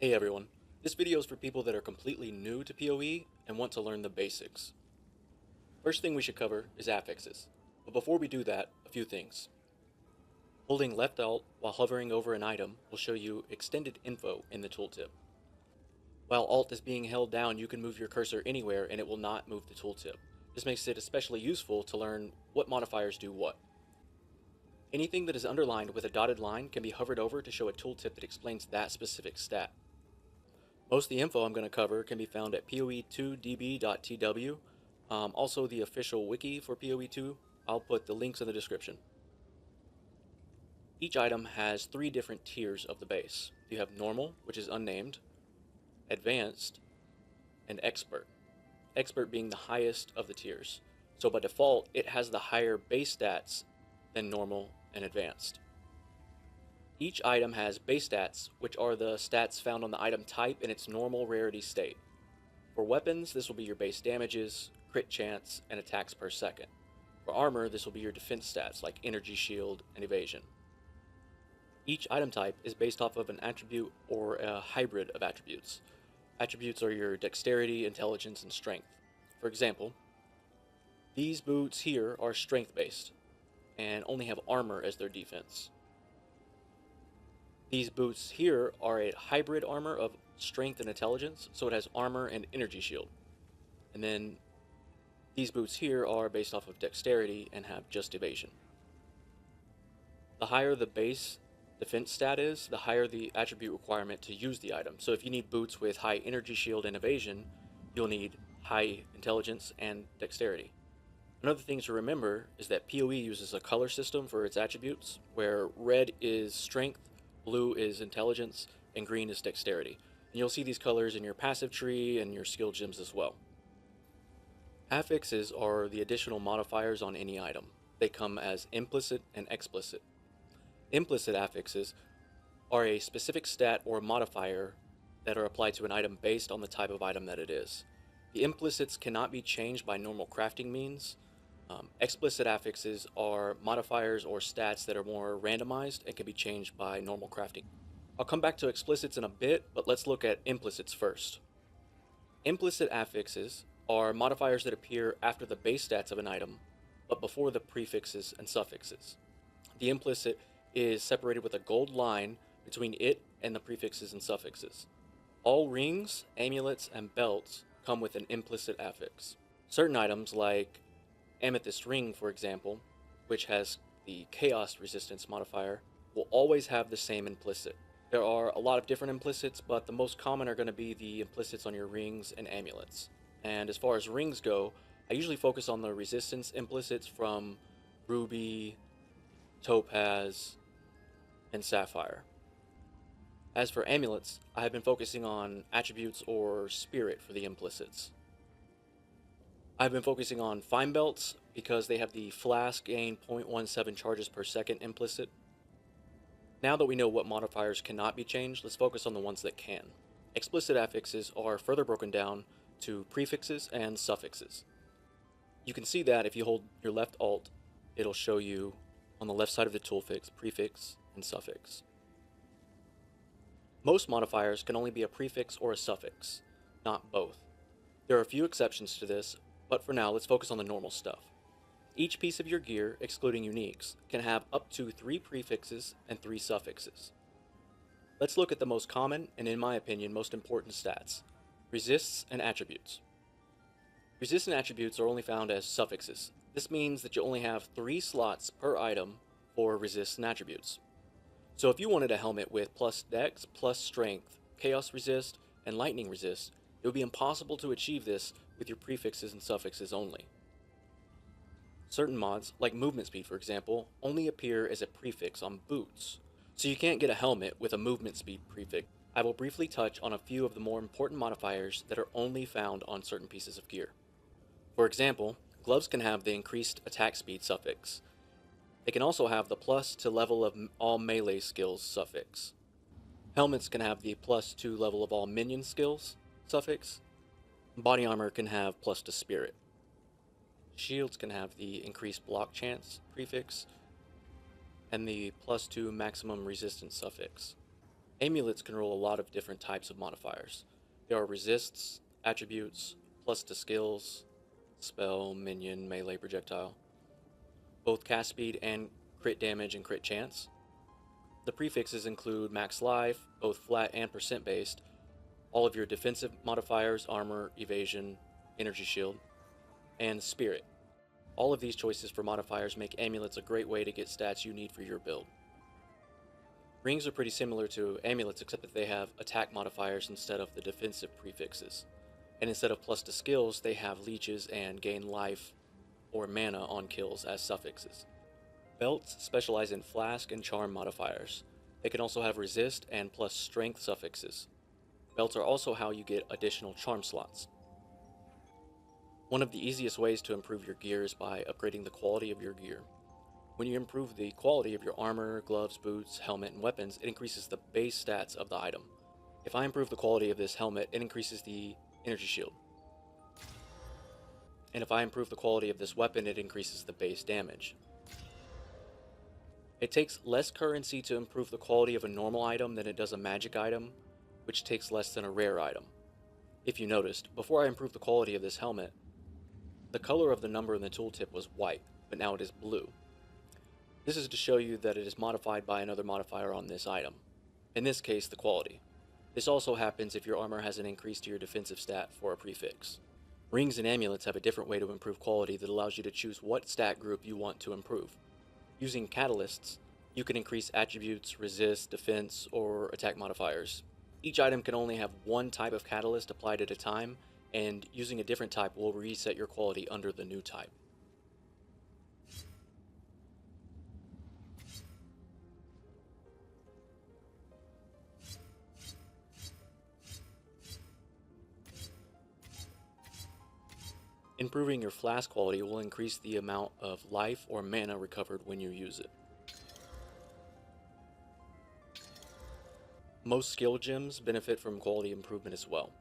Hey everyone, this video is for people that are completely new to PoE and want to learn the basics. First thing we should cover is affixes, but before we do that, a few things. Holding left alt while hovering over an item will show you extended info in the tooltip. While alt is being held down, you can move your cursor anywhere and it will not move the tooltip. This makes it especially useful to learn what modifiers do what. Anything that is underlined with a dotted line can be hovered over to show a tooltip that explains that specific stat. Most of the info I'm going to cover can be found at poe2db.tw. Also, the official wiki for PoE2, I'll put the links in the description. Each item has 3 different tiers of the base. You have normal, which is unnamed, advanced, and expert. Expert being the highest of the tiers. So by default, it has the higher base stats than normal and advanced. Each item has base stats, which are the stats found on the item type in its normal rarity state. For weapons, this will be your base damages, crit chance, and attacks per second. For armor, this will be your defense stats like energy shield and evasion. Each item type is based off of an attribute or a hybrid of attributes. Attributes are your dexterity, intelligence, and strength. For example, these boots here are strength based and only have armor as their defense. These boots here are a hybrid armor of strength and intelligence, so it has armor and energy shield. And then these boots here are based off of dexterity and have just evasion. The higher the base defense stat is, the higher the attribute requirement to use the item. So if you need boots with high energy shield and evasion, you'll need high intelligence and dexterity. Another thing to remember is that PoE uses a color system for its attributes, where red is strength, blue is intelligence, and green is dexterity. And you'll see these colors in your passive tree and your skill gems as well. Affixes are the additional modifiers on any item. They come as implicit and explicit. Implicit affixes are a specific stat or modifier that are applied to an item based on the type of item that it is. The implicits cannot be changed by normal crafting means. Explicit affixes are modifiers or stats that are more randomized and can be changed by normal crafting. I'll come back to explicits in a bit, but let's look at implicits first. Implicit affixes are modifiers that appear after the base stats of an item, but before the prefixes and suffixes. The implicit is separated with a gold line between it and the prefixes and suffixes. All rings, amulets, and belts come with an implicit affix. Certain items like Amethyst Ring, for example, which has the Chaos Resistance modifier, will always have the same implicit. There are a lot of different implicits, but the most common are going to be the implicits on your rings and amulets. And as far as rings go, I usually focus on the resistance implicits from Ruby, Topaz, and Sapphire. As for amulets, I have been focusing on attributes or spirit for the implicits. I've been focusing on Fine Belts because they have the flask gain 0.17 charges per second implicit. Now that we know what modifiers cannot be changed, let's focus on the ones that can. Explicit affixes are further broken down to prefixes and suffixes. You can see that if you hold your left alt, it'll show you on the left side of the tooltip prefix and suffix. Most modifiers can only be a prefix or a suffix, not both. There are a few exceptions to this, but for now let's focus on the normal stuff. Each piece of your gear, excluding uniques, can have up to 3 prefixes and 3 suffixes. Let's look at the most common and, in my opinion, most important stats: resists and attributes. Resists and attributes are only found as suffixes. This means that you only have 3 slots per item for resists and attributes. So if you wanted a helmet with plus dex, plus strength, chaos resist, and lightning resist, it would be impossible to achieve this with your prefixes and suffixes only. Certain mods, like movement speed for example, only appear as a prefix on boots, so you can't get a helmet with a movement speed prefix. I will briefly touch on a few of the more important modifiers that are only found on certain pieces of gear. For example, gloves can have the increased attack speed suffix. They can also have the plus to level of all melee skills suffix. Helmets can have the plus to level of all minion skills suffix. Body armor can have plus to spirit. Shields can have the increased block chance prefix and the plus 2 maximum resistance suffix. Amulets can roll a lot of different types of modifiers. There are resists, attributes, plus to skills, spell, minion, melee, projectile, both cast speed and crit damage and crit chance. The prefixes include max life, both flat and percent based, all of your defensive modifiers, armor, evasion, energy shield, and spirit. All of these choices for modifiers make amulets a great way to get stats you need for your build. Rings are pretty similar to amulets except that they have attack modifiers instead of the defensive prefixes. And instead of plus to skills, they have leeches and gain life or mana on kills as suffixes. Belts specialize in flask and charm modifiers. They can also have resist and plus strength suffixes. Belts are also how you get additional charm slots. One of the easiest ways to improve your gear is by upgrading the quality of your gear. When you improve the quality of your armor, gloves, boots, helmet, and weapons, it increases the base stats of the item. If I improve the quality of this helmet, it increases the energy shield. And if I improve the quality of this weapon, it increases the base damage. It takes less currency to improve the quality of a normal item than it does a magic item, which takes less than a rare item. If you noticed, before I improved the quality of this helmet, the color of the number in the tooltip was white, but now it is blue. This is to show you that it is modified by another modifier on this item. In this case, the quality. This also happens if your armor has an increase to your defensive stat for a prefix. Rings and amulets have a different way to improve quality that allows you to choose what stat group you want to improve. Using catalysts, you can increase attributes, resist, defense, or attack modifiers. Each item can only have one type of catalyst applied at a time, and using a different type will reset your quality under the new type. Improving your flask quality will increase the amount of life or mana recovered when you use it. Most skill gems benefit from quality improvement as well.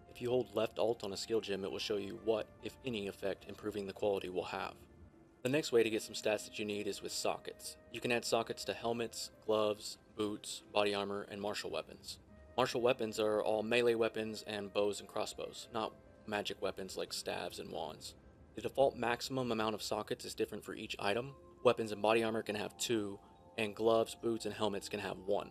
If you hold left alt on a skill gem, it will show you what, if any, effect improving the quality will have. The next way to get some stats that you need is with sockets. You can add sockets to helmets, gloves, boots, body armor, and martial weapons. Martial weapons are all melee weapons and bows and crossbows, not magic weapons like staves and wands. The default maximum amount of sockets is different for each item. Weapons and body armor can have 2, and gloves, boots, and helmets can have 1.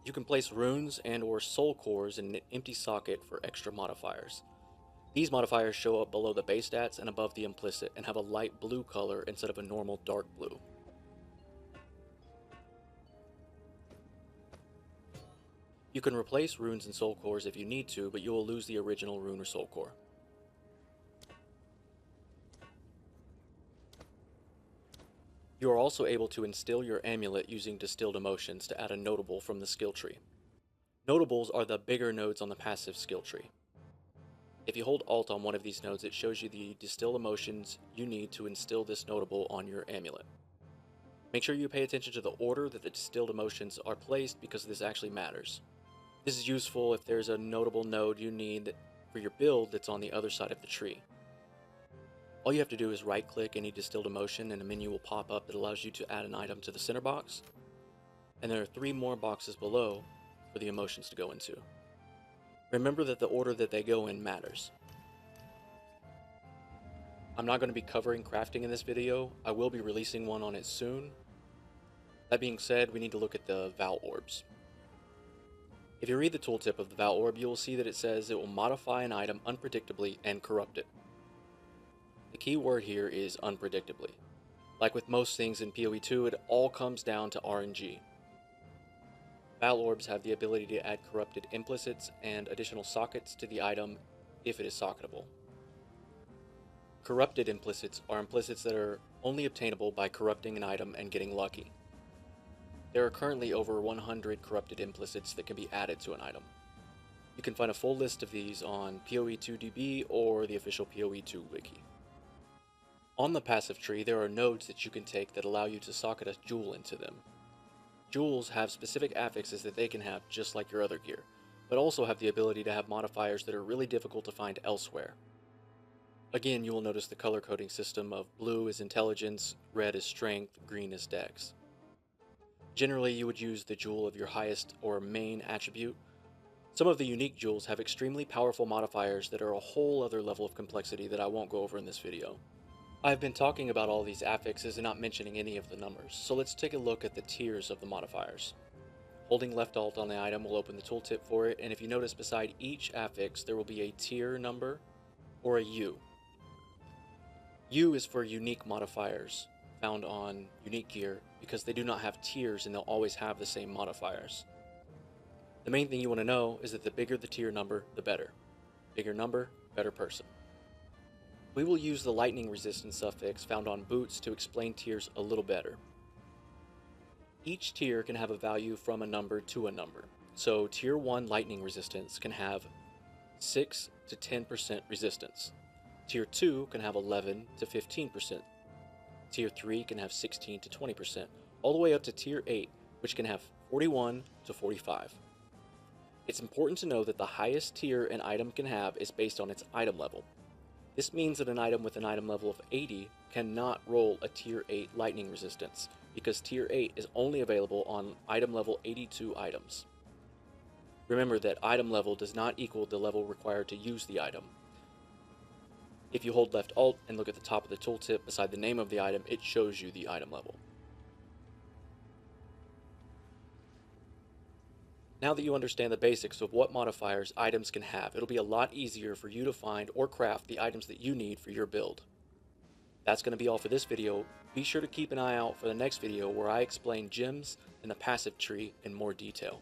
You can place runes and or soul cores in an empty socket for extra modifiers. These modifiers show up below the base stats and above the implicit and have a light blue color instead of a normal dark blue. You can replace runes and soul cores if you need to, but you will lose the original rune or soul core. You are also able to instill your amulet using distilled emotions to add a notable from the skill tree. Notables are the bigger nodes on the passive skill tree. If you hold Alt on one of these nodes, it shows you the distilled emotions you need to instill this notable on your amulet. Make sure you pay attention to the order that the distilled emotions are placed because this actually matters. This is useful if there's a notable node you need for your build that's on the other side of the tree. All you have to do is right-click any distilled emotion and a menu will pop up that allows you to add an item to the center box, and there are 3 more boxes below for the emotions to go into. Remember that the order that they go in matters. I'm not going to be covering crafting in this video. I will be releasing one on it soon. That being said, we need to look at the Val Orbs. If you read the tooltip of the Val Orb, you will see that it says it will modify an item unpredictably and corrupt it. The key word here is unpredictably. Like with most things in PoE 2, it all comes down to RNG. Val Orbs have the ability to add corrupted implicits and additional sockets to the item if it is socketable. Corrupted implicits are implicits that are only obtainable by corrupting an item and getting lucky. There are currently over 100 corrupted implicits that can be added to an item. You can find a full list of these on PoE2DB or the official PoE2 wiki. On the passive tree, there are nodes that you can take that allow you to socket a jewel into them. Jewels have specific affixes that they can have just like your other gear, but also have the ability to have modifiers that are really difficult to find elsewhere. Again, you will notice the color coding system of blue is intelligence, red is strength, green is dex. Generally, you would use the jewel of your highest or main attribute. Some of the unique jewels have extremely powerful modifiers that are a whole other level of complexity that I won't go over in this video. I've been talking about all these affixes and not mentioning any of the numbers, so let's take a look at the tiers of the modifiers. Holding left alt on the item will open the tooltip for it, and if you notice beside each affix there will be a tier number or a U. U is for unique modifiers found on unique gear because they do not have tiers and they'll always have the same modifiers. The main thing you want to know is that the bigger the tier number, the better. Bigger number, better person. We will use the lightning resistance suffix found on boots to explain tiers a little better. Each tier can have a value from a number to a number. So tier 1 lightning resistance can have 6 to 10% resistance. Tier 2 can have 11 to 15%. Tier 3 can have 16 to 20%, all the way up to Tier 8, which can have 41 to 45. It's important to know that the highest tier an item can have is based on its item level. This means that an item with an item level of 80 cannot roll a Tier 8 lightning resistance, because Tier 8 is only available on item level 82 items. Remember that item level does not equal the level required to use the item. If you hold left alt and look at the top of the tooltip beside the name of the item, it shows you the item level. Now that you understand the basics of what modifiers items can have, it'll be a lot easier for you to find or craft the items that you need for your build. That's going to be all for this video. Be sure to keep an eye out for the next video where I explain gems and the passive tree in more detail.